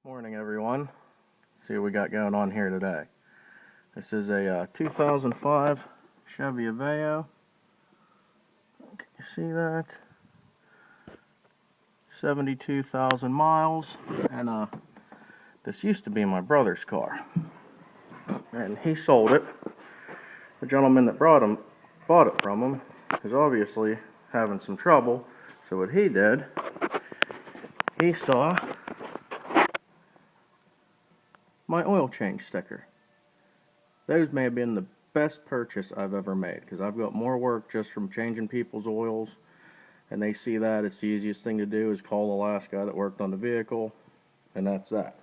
Morning everyone. See what we got going on here today. This is a 2005 Chevy Aveo. Can you see that? 72,000 miles, and this used to be my brother's car, and he sold it. The gentleman that bought it from him is obviously having some trouble, so what he did, he saw my oil change sticker. Those may have been the best purchase I've ever made, because I've got more work just from changing people's oils, and they see that. It's the easiest thing to do is call the last guy that worked on the vehicle, and that's that.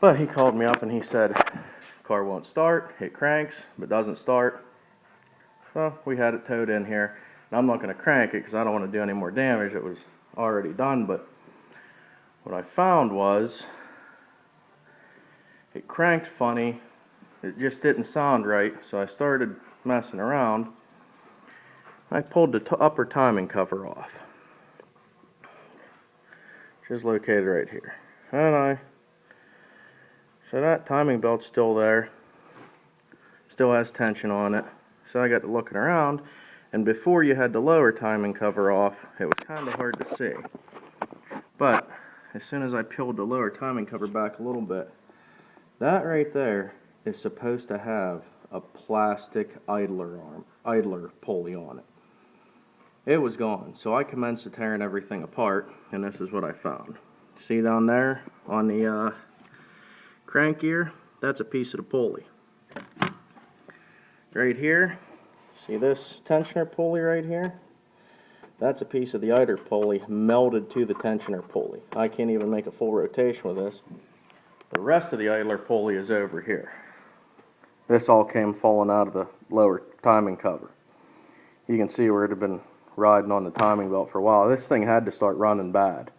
But he called me up and he said, car won't start, it cranks, but doesn't start. Well, we had it towed in here, and I'm not going to crank it because I don't want to do any more damage. It was already done, but what I found was it cranked funny. It just didn't sound right, so I started messing around. I pulled the upper timing cover off, which is located right here. So that timing belt's still there, still has tension on it. So I got to looking around, and before you had the lower timing cover off, it was kind of hard to see. But as soon as I peeled the lower timing cover back a little bit, that right there is supposed to have a plastic idler pulley on it. It was gone, so I commenced to tearing everything apart, and this is what I found. See down there on the crank gear? That's a piece of the pulley. Right here, see this tensioner pulley right here? That's a piece of the idler pulley melded to the tensioner pulley. I can't even make a full rotation with this. The rest of the idler pulley is over here. This all came falling out of the lower timing cover. You can see where it had been riding on the timing belt for a while. This thing had to start running bad.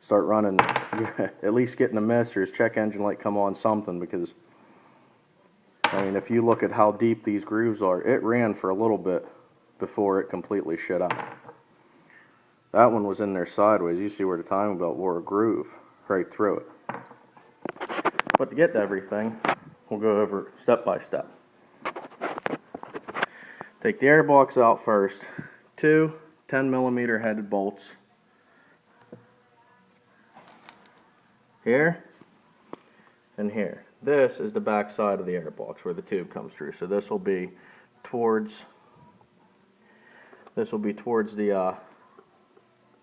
Start running, at least getting a miss or his check engine light come on something, because I mean, if you look at how deep these grooves are, it ran for a little bit before it completely shut out. That one was in there sideways. You see where the timing belt wore a groove right through it. But to get to everything, we'll go over step by step. Take the air box out first. Two 10mm headed bolts. Here and here. This is the back side of the air box where the tube comes through. So this will be towards the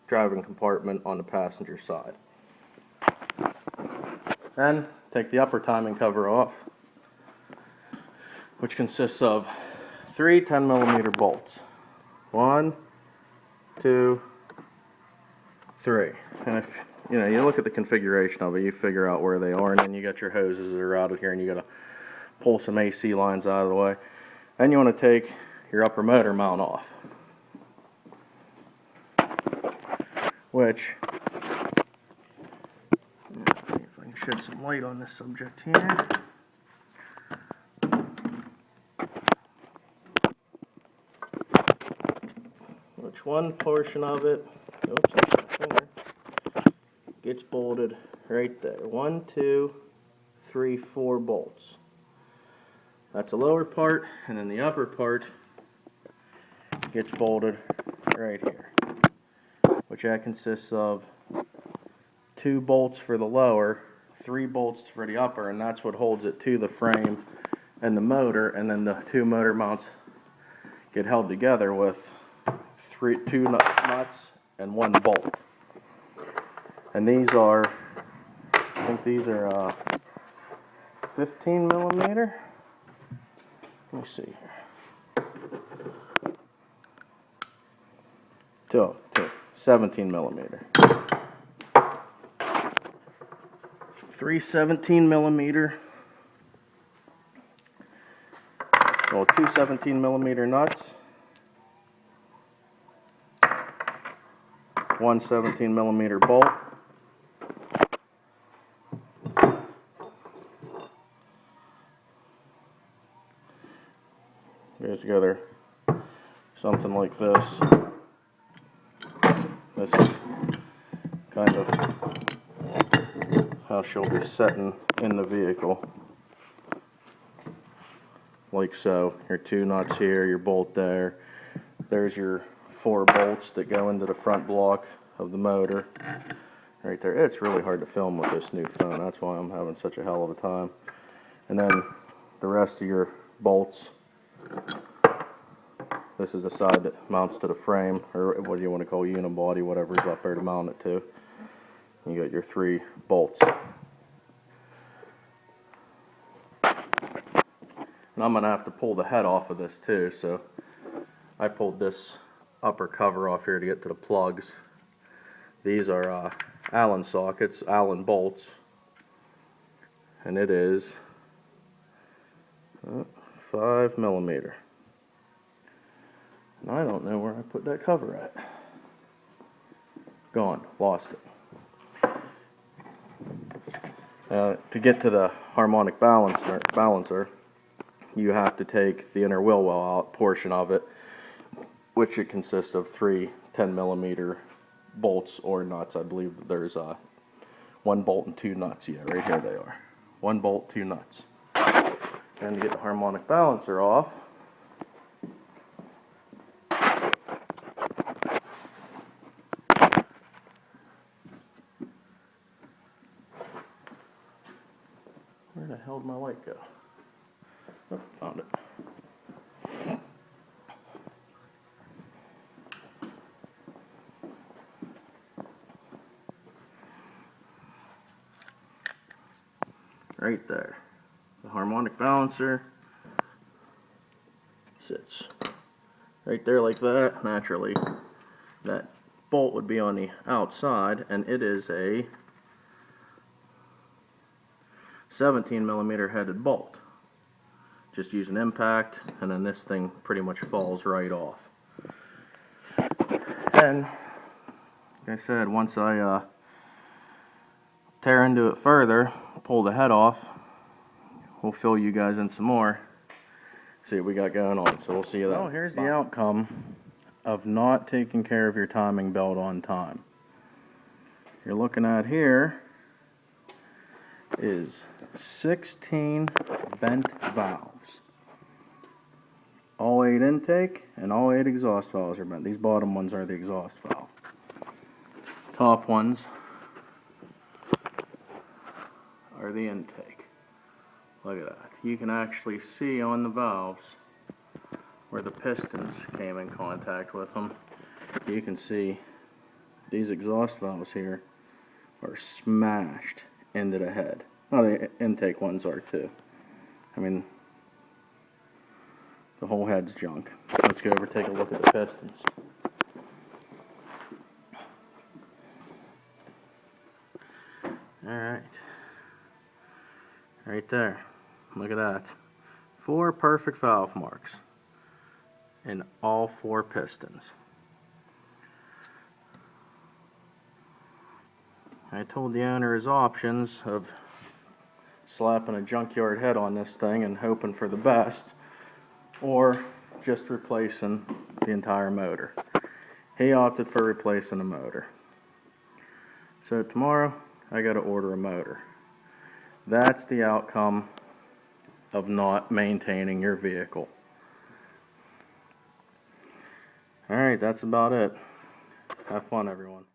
driving compartment on the passenger side. Then take the upper timing cover off, which consists of three 10mm bolts. 1, 2, 3. And if you look at the configuration of it, you figure out where they are, and then you got your hoses that are out of here, and you got to pull some AC lines out of the way. Then you want to take your upper motor mount off, which, let's see if I can shed some light on this subject here. Which one portion of it, gets bolted right there. 1, 2, 3, 4 bolts. That's the lower part, and then the upper part gets bolted right here, which that consists of 2 bolts for the lower, 3 bolts for the upper, and that's what holds it to the frame and the motor, and then the 2 motor mounts get held together with 2 nuts and 1 bolt. And these are, I think these are 15mm. Let me see here. 17mm. 3 17mm. Well, 2 17mm nuts. 1 17mm bolt. Goes together something like this. This is kind of how she'll be sitting in the vehicle. Like so. Your 2 nuts here, your bolt there. There's your 4 bolts that go into the front block of the motor. Right there. It's really hard to film with this new phone. That's why I'm having such a hell of a time. And then the rest of your bolts. This is the side that mounts to the frame, or what do you want to call unibody, whatever's up there to mount it to. You got your 3 bolts. And I'm going to have to pull the head off of this too, so I pulled this upper cover off here to get to the plugs. These are Allen sockets, Allen bolts, and it is 5mm. And I don't know where I put that cover at. Gone, lost it. To get to the harmonic balancer, you have to take the inner wheel well out portion of it, which it consists of 3 10mm bolts or nuts. I believe there's 1 bolt and 2 nuts. Yeah, right here they are. 1 bolt, 2 nuts. And to get the harmonic balancer off, where the hell did my light go? Oh, found it. Right there. The harmonic balancer sits right there like that. Naturally, that bolt would be on the outside, and it is a 17mm headed bolt. Just use an impact, and then this thing pretty much falls right off. And like I said, once I tear into it further, pull the head off, we'll fill you guys in some more, see what we got going on. So we'll see you then. Well, here's the outcome of not taking care of your timing belt on time. You're looking at here is 16 bent valves. All 8 intake and all 8 exhaust valves are bent. These bottom ones are the exhaust valve. Top ones are the intake. Look at that. You can actually see on the valves where the pistons came in contact with them. You can see these exhaust valves here are smashed into the head. Well, the intake ones are too. I mean, the whole head's junk. Let's go over and take a look at the pistons. Alright. Right there. Look at that. 4 perfect valve marks in all 4 pistons. I told the owner his options of slapping a junkyard head on this thing and hoping for the best, or just replacing the entire motor. He opted for replacing the motor. So tomorrow I got to order a motor. That's the outcome of not maintaining your vehicle. Alright, that's about it. Have fun, everyone.